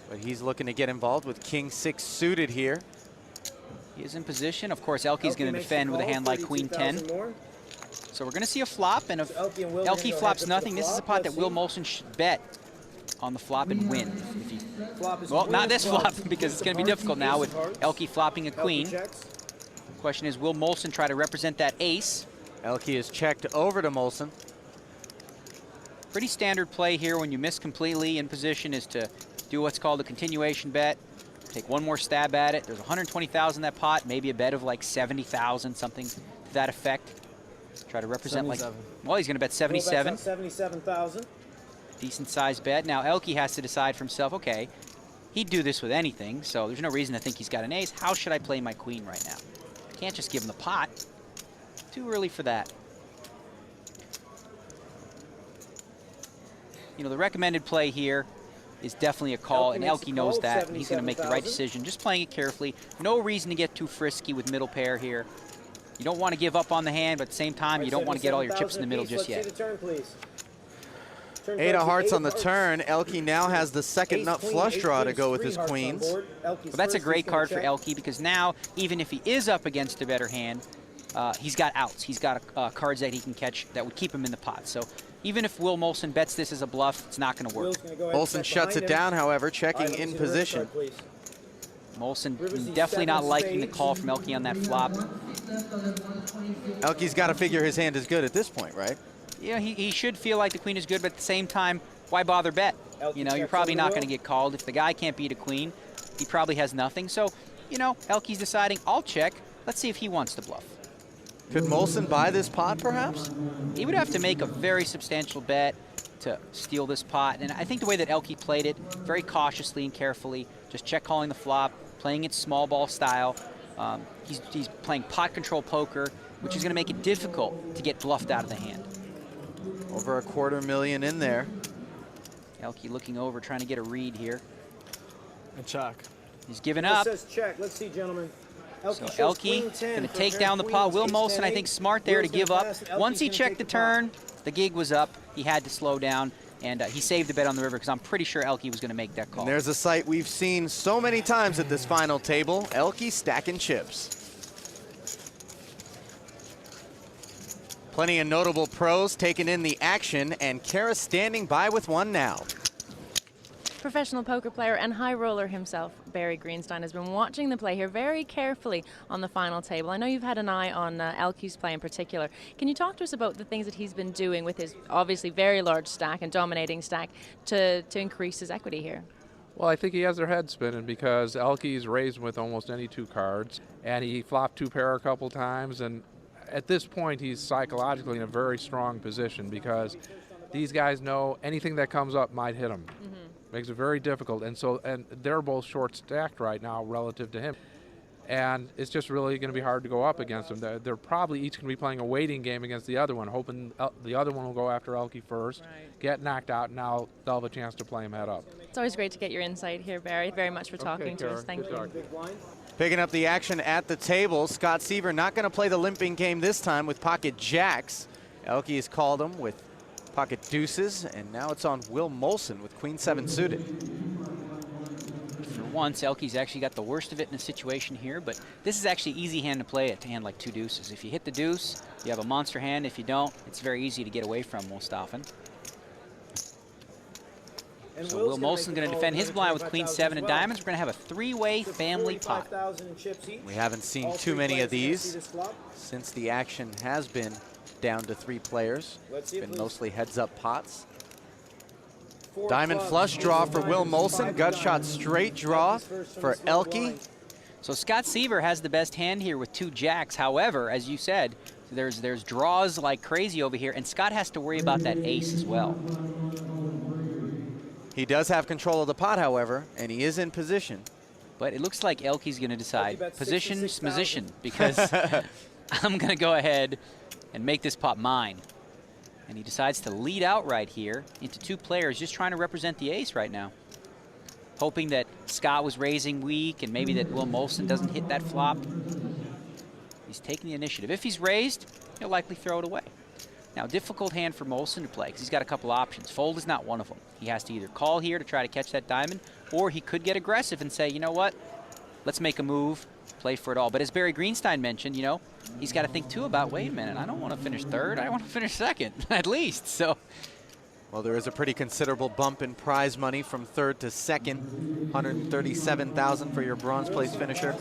Speaker 7: But he's looking to get involved with King-6 suited here.
Speaker 8: He is in position. Of course, Elke's going to defend with a hand like Queen-10. So we're going to see a flop, and if Elke flops nothing, this is a pot that Will Molson should bet on the flop and win. Well, not this flop, because it's going to be difficult now with Elke flopping a queen. The question is, will Molson try to represent that ace?
Speaker 7: Elke is checked over to Molson.
Speaker 8: Pretty standard play here when you miss completely in position is to do what's called a continuation bet. Take 1 more stab at it. There's 120,000 in that pot, maybe a bet of like 70,000, something to that effect. Try to represent
Speaker 14: 77.
Speaker 8: like, well, he's going to bet 77.
Speaker 9: 77,000.
Speaker 8: Decent sized bet. Now Elke has to decide for himself, okay, he'd do this with anything, so there's no reason to think he's got an ace. How should I play my queen right now? I can't just give him the pot. Too early for that. You know, the recommended play here is definitely a call, and Elke knows that, and he's going to make the right decision. Just playing it carefully. No reason to get too frisky with middle pair here. You don't want to give up on the hand, but at the same time, you don't want to get all your chips in the middle just yet.
Speaker 7: 8 of hearts on the turn. Elke now has the second nut flush draw to go with his queens.
Speaker 8: Well, that's a great card for Elke, because now, even if he is up against a better hand, he's got outs. He's got cards that he can catch that would keep him in the pot. So even if Will Molson bets this as a bluff, it's not going to work.
Speaker 7: Molson shuts it down, however, checking in position.
Speaker 8: Molson definitely not liking the call from Elke on that flop.
Speaker 7: Elke's got to figure his hand is good at this point, right?
Speaker 8: Yeah, he should feel like the queen is good, but at the same time, why bother bet? You know, you're probably not going to get called. If the guy can't beat a queen, he probably has nothing. So, you know, Elke's deciding, I'll check. Let's see if he wants to bluff.
Speaker 7: Could Molson buy this pot, perhaps?
Speaker 8: He would have to make a very substantial bet to steal this pot. And I think the way that Elke played it, very cautiously and carefully, just check calling the flop, playing it small ball style. He's playing pot control poker, which is going to make it difficult to get bluffed out of the hand.
Speaker 7: Over a $250,000 in there.
Speaker 8: Elke looking over, trying to get a read here.
Speaker 6: And check.
Speaker 8: He's giving up.
Speaker 9: Says check. Let's see, gentlemen.
Speaker 8: So Elke going to take down the pot. Will Molson, I think, smart there to give up. Once he checked the turn, the gig was up. He had to slow down, and he saved the bet on the river because I'm pretty sure Elke was going to make that call.
Speaker 7: And there's a sight we've seen so many times at this final table. Elke stacking chips. Plenty of notable pros taking in the action, and Kara standing by with one now.
Speaker 1: Professional poker player and high roller himself, Barry Greenstein, has been watching the play here very carefully on the final table. I know you've had an eye on Elke's play in particular. Can you talk to us about the things that he's been doing with his obviously very large stack and dominating stack to increase his equity here?
Speaker 15: Well, I think he has their head spinning because Elke's raised with almost any 2 cards, and he flopped 2 pair a couple times, and at this point he's psychologically in a very strong position because these guys know anything that comes up might hit him. Makes it very difficult, and they're both short stacked right now relative to him, and it's just really going to be hard to go up against them. They're probably each going to be playing a waiting game against the other one, hoping the other one will go after Elke first, get knocked out, and now they'll have a chance to play him head up.
Speaker 1: It's always great to get your insight here, Barry. Very much for talking to us. Thank you.
Speaker 7: Picking up the action at the table, Scott Seaver not going to play the limping game this time with pocket jacks. Elke has called him with pocket deuces, and now it's on Will Molson with queen 7 suited.
Speaker 8: For once, Elke's actually got the worst of it in a situation here, but this is actually easy hand to play at, to hand like 2 deuces. If you hit the deuce, you have a monster hand. If you don't, it's very easy to get away from most often. So Will Molson going to defend his blind with queen 7 of diamonds. We're going to have a 3-way family pot.
Speaker 7: We haven't seen too many of these since the action has been down to 3 players. Been mostly heads-up pots. Diamond flush draw for Will Molson. Gut shot straight draw for Elke.
Speaker 8: So Scott Seaver has the best hand here with 2 jacks. However, as you said, there's draws like crazy over here, and Scott has to worry about that ace as well.
Speaker 7: He does have control of the pot, however, and he is in position.
Speaker 8: But it looks like Elke's going to decide position, because I'm going to go ahead and make this pot mine. And he decides to lead outright here into 2 players, just trying to represent the ace right now. Hoping that Scott was raising weak and maybe that Will Molson doesn't hit that flop. He's taking the initiative. If he's raised, he'll likely throw it away. Now, difficult hand for Molson to play because he's got a couple options. Fold is not one of them. He has to either call here to try to catch that diamond, or he could get aggressive and say, you know what, let's make a move, play for it all. But as Barry Greenstein mentioned, you know, he's got to think too about, wait a minute, I don't want to finish 3rd, I want to finish 2nd, at least. So,
Speaker 7: well, there is a pretty considerable bump in prize money from 3rd to 2nd. $137,000 for your bronze place finisher.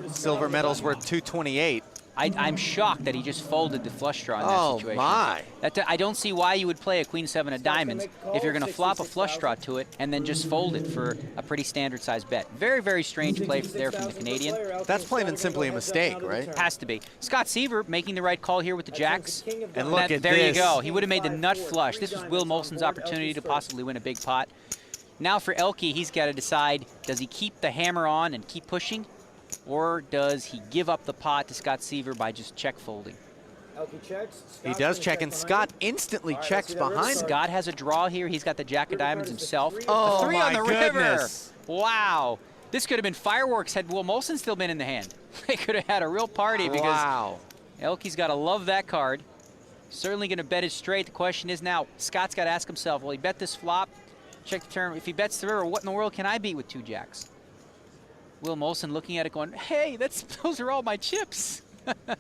Speaker 7: Silver medal's worth $228,000.
Speaker 8: I'm shocked that he just folded the flush draw in that situation.
Speaker 7: Oh, my.
Speaker 8: I don't see why you would play a queen 7 of diamonds if you're going to flop a flush draw to it and then just fold it for a pretty standard sized bet. Very, very strange play there from the Canadian.
Speaker 7: That's plain and simply a mistake, right?
Speaker 8: Has to be. Scott Seaver making the right call here with the jacks.
Speaker 7: And look at
Speaker 8: there
Speaker 7: this.
Speaker 8: You go. He would have made the nut flush. This was Will Molson's opportunity to possibly win a big pot. Now for Elke, he's got to decide, does he keep the hammer on and keep pushing? Or does he give up the pot to Scott Seaver by just check folding?
Speaker 7: He does check, and Scott instantly checks behind.
Speaker 8: Scott has a draw here. He's got the jack of diamonds himself.
Speaker 7: Oh,
Speaker 8: a 3 on the
Speaker 7: goodness.
Speaker 8: river. Wow. This could have been fireworks had Will Molson still been in the hand. They could have had a real party because Elke's got to love that card. Certainly going to bet it straight. The question is now, Scott's got to ask himself, will he bet this flop? Check the turn. If he bets the river, what in the world can I beat with 2 jacks? Will Molson looking at it going, hey, those are all my chips.
Speaker 7: It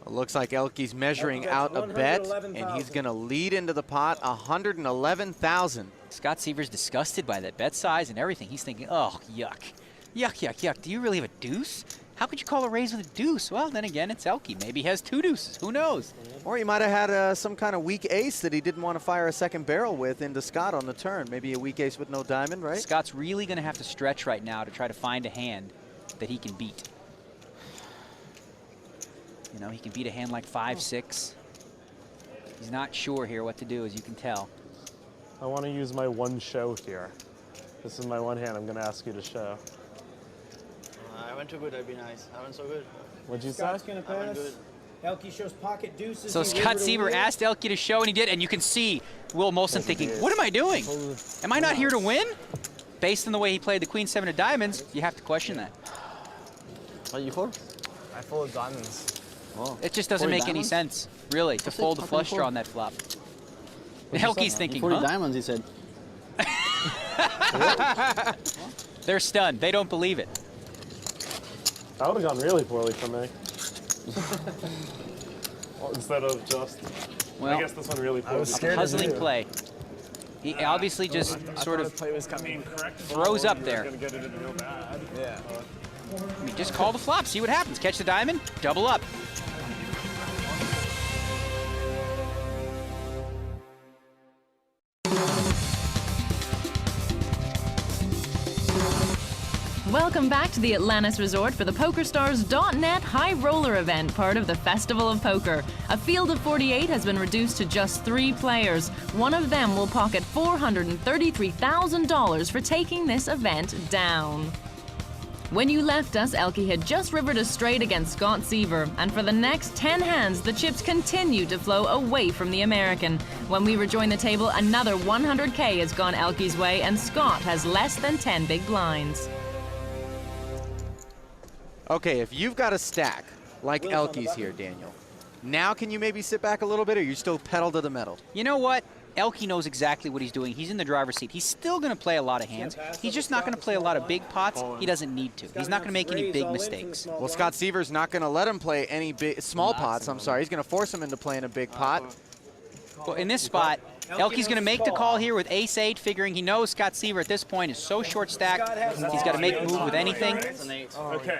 Speaker 7: looks like Elke's measuring out a bet, and he's going to lead into the pot $111,000.
Speaker 8: Scott Seaver's disgusted by that bet size and everything. He's thinking, oh, yuck. Yuck, yuck, yuck. Do you really have a deuce? How could you call a raise with a deuce? Well, then again, it's Elke. Maybe he has 2 deuces. Who knows?
Speaker 7: Or he might have had some kind of weak ace that he didn't want to fire a second barrel with into Scott on the turn. Maybe a weak ace with no diamond, right?
Speaker 8: Scott's really going to have to stretch right now to try to find a hand that he can beat. You know, he can beat a hand like 5-6. He's not sure here what to do, as you can tell.
Speaker 2: I want to use my one show here. This is my one hand I'm going to ask you to show.
Speaker 4: I went too good, I'd be nice. I went so good.
Speaker 2: What'd you say?
Speaker 9: Scott's going to pass. Elke shows pocket deuces.
Speaker 8: So Scott Siever asked Elke to show, and he did. And you can see Will Molson thinking, what am I doing? Am I not here to win? Based on the way he played the Queen 7 of diamonds, you have to question that.
Speaker 4: What you fold?
Speaker 6: I folded diamonds.
Speaker 4: Oh.
Speaker 8: It just doesn't make any sense, really, to fold the flush draw on that flop. Elke's thinking, huh?
Speaker 4: Diamonds, he said.
Speaker 8: They're stunned. They don't believe it.
Speaker 2: That would have gone really poorly for me. Well, instead of just,
Speaker 8: well,
Speaker 2: I guess this one really poorly.
Speaker 8: Puzzling play. He obviously just sort of throws up there.
Speaker 6: Yeah.
Speaker 8: I mean, just call the flop, see what happens. Catch the diamond, double up.
Speaker 1: Welcome back to the Atlantis Resort for the PokerStars.net High Roller event, part of the Festival of Poker. A field of 48 has been reduced to just 3 players. One of them will pocket $433,000 for taking this event down. When you left us, Elke had just rivered a straight against Scott Siever, and for the next 10 hands, the chips continued to flow away from the American. When we rejoin the table, another 100K has gone Elke's way, and Scott has less than 10 big blinds.
Speaker 7: Okay, if you've got a stack like Elke's here, Daniel, now can you maybe sit back a little bit, or you still pedal to the metal?
Speaker 8: You know what? Elke knows exactly what he's doing. He's in the driver's seat. He's still going to play a lot of hands. He's just not going to play a lot of big pots. He doesn't need to. He's not going to make any big mistakes.
Speaker 7: Well, Scott Siever's not going to let him play any small pots. I'm sorry. He's going to force him into playing a big pot.
Speaker 8: Well, in this spot, Elke's going to make the call here with ace-8, figuring he knows Scott Siever at this point is so short-stacked, he's got to make a move with anything.
Speaker 2: Okay,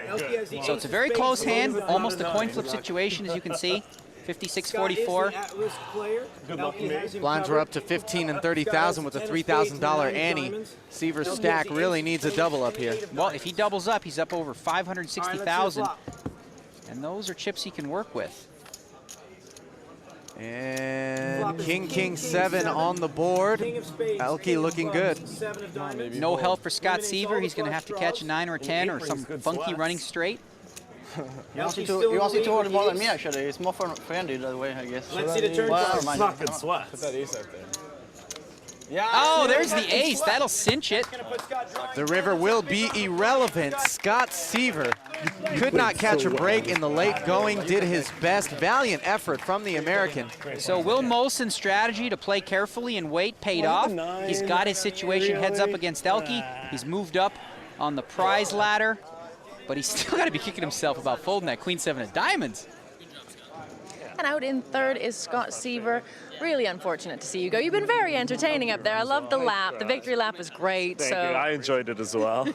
Speaker 8: So it's a very close hand, almost a coin flip situation, as you can see. 56-44.
Speaker 7: Blinds were up to 15 and 30,000 with a $3,000 ante. Siever's stack really needs a double up here.
Speaker 8: Well, if he doubles up, he's up over 560,000. And those are chips he can work with.
Speaker 7: And King 7 on the board. Elke looking good.
Speaker 8: No help for Scott Siever. He's going to have to catch a 9 or a 10 or some funky running straight.
Speaker 4: He wants you to hold the ball than me, actually. It's more friendly that way, I guess.
Speaker 9: Let's see the turn.
Speaker 2: It's not good sweat.
Speaker 6: Put that ace out there.
Speaker 8: Oh, there's the ace. That'll cinch it.
Speaker 7: The river will be irrelevant. Scott Siever could not catch a break in the late going, did his best. Valiant effort from the American.
Speaker 8: So Will Molson's strategy to play carefully and wait paid off. He's got his situation heads up against Elke. He's moved up on the prize ladder, but he's still got to be kicking himself about folding that Queen 7 of diamonds.
Speaker 1: And out in third is Scott Siever. Really unfortunate to see you go. You've been very entertaining up there. I loved the lap. The victory lap was great.
Speaker 2: Thank you. I enjoyed it as well.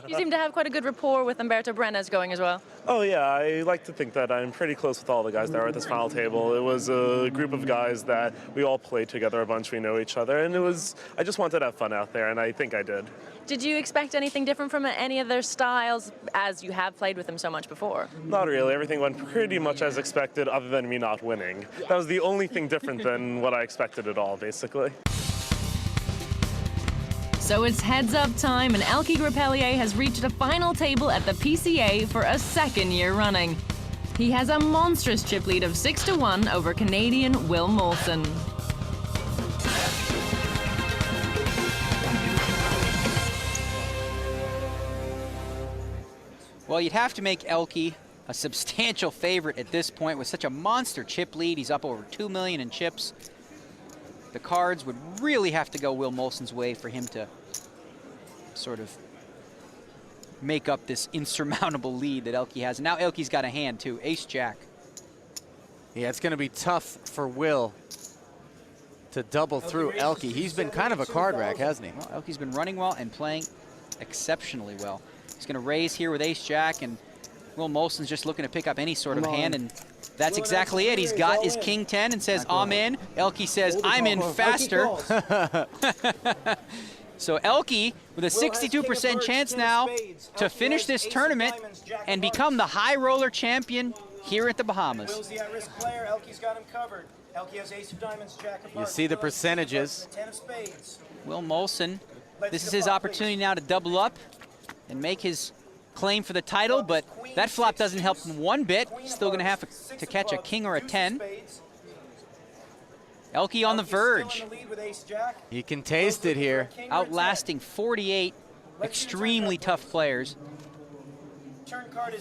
Speaker 1: You seem to have quite a good rapport with Umberto Brenes going as well.
Speaker 2: Oh yeah, I like to think that I'm pretty close with all the guys that were at this final table. It was a group of guys that we all played together a bunch. We know each other, and I just wanted to have fun out there, and I think I did.
Speaker 1: Did you expect anything different from any of their styles, as you have played with them so much before?
Speaker 2: Not really. Everything went pretty much as expected, other than me not winning. That was the only thing different than what I expected at all, basically.
Speaker 1: So it's heads-up time, and Elke Grappellier has reached a final table at the PCA for a second year running. He has a monstrous chip lead of 6-1 over Canadian Will Molson.
Speaker 8: Well, you'd have to make Elke a substantial favorite at this point with such a monster chip lead. He's up over 2 million in chips. The cards would really have to go Will Molson's way for him to sort of make up this insurmountable lead that Elke has. And now Elke's got a hand too, ace-jack.
Speaker 7: Yeah, it's going to be tough for Will to double through Elke. He's been kind of a card rack, hasn't he?
Speaker 8: Well, Elke's been running well and playing exceptionally well. He's going to raise here with ace-jack, and Will Molson's just looking to pick up any sort of hand, and that's exactly it. He's got his king 10 and says, I'm in. Elke says, I'm in faster. So Elke with a 62% chance now to finish this tournament and become the high roller champion here at the Bahamas.
Speaker 9: Will's the at-risk player. Elke's got him covered. Elke has ace of diamonds, jack of
Speaker 7: You
Speaker 9: hearts.
Speaker 7: see the percentages.
Speaker 9: 10 of spades.
Speaker 8: Will Molson, this is his opportunity now to double up and make his claim for the title, but that flop doesn't help him one bit. He's still going to have to catch a king or a 10. Elke on the verge.
Speaker 7: He can taste it here.
Speaker 8: Outlasting 48 extremely tough players.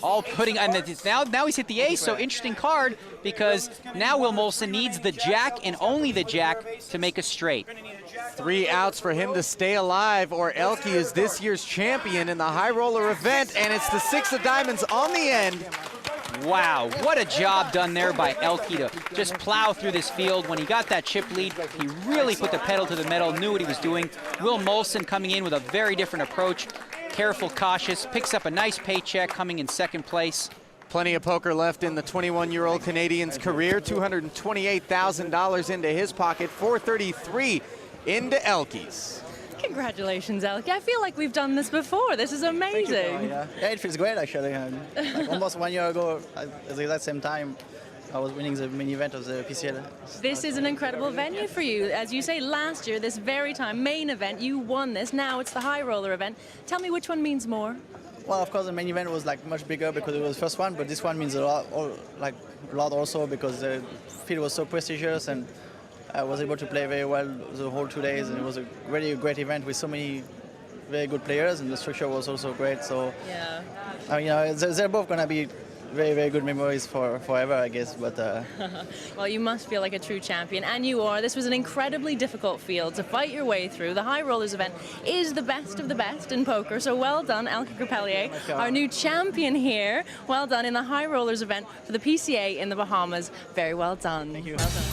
Speaker 8: All putting, and now he's hit the ace, so interesting card, because now Will Molson needs the jack and only the jack to make a straight.
Speaker 7: 3 outs for him to stay alive, or Elke is this year's champion in the high roller event, and it's the 6 of diamonds on the end.
Speaker 8: Wow, what a job done there by Elke to just plow through this field. When he got that chip lead, he really put the pedal to the metal, knew what he was doing. Will Molson coming in with a very different approach. Careful, cautious, picks up a nice paycheck, coming in second place.
Speaker 7: Plenty of poker left in the 21-year-old Canadian's career. $228,000 into his pocket, $433 into Elke's.
Speaker 1: Congratulations, Elke. I feel like we've done this before. This is amazing.
Speaker 4: Yeah, it feels great actually. Like almost 1 year ago, at the exact same time, I was winning the main event of the PCA.
Speaker 1: This is an incredible venue for you. As you say, last year, this very time, main event, you won this. Now it's the high roller event. Tell me which one means more.
Speaker 4: Well, of course, the main event was like much bigger because it was the first one, but this one means a lot, a lot also because the field was so prestigious, and I was able to play very well the whole 2 days, and it was a really great event with so many very good players, and the structure was also great. So,
Speaker 1: yeah,
Speaker 4: you know, they're both going to be very, very good memories for forever, I guess. But
Speaker 1: well, you must feel like a true champion, and you are. This was an incredibly difficult field to fight your way through. The High Rollers event is the best of the best in poker, so well done, Elke Grappellier, our new champion here. Well done in the High Rollers event for the PCA in the Bahamas. Very well done. Thank you. Well done.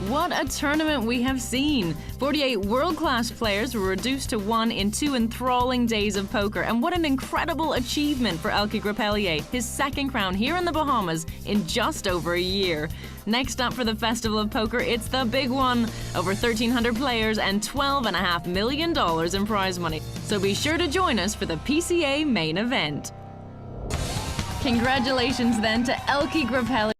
Speaker 1: What a tournament we have seen. 48 world-class players were reduced to 1 in 2 enthralling days of poker. And what an incredible achievement for Elke Grappellier, his second crown here in the Bahamas in just over a year. Next up for the Festival of Poker, it's the big one. Over 1,300 players and $12.5 million in prize money. So be sure to join us for the PCA main event. Congratulations then to Elke Grappellier.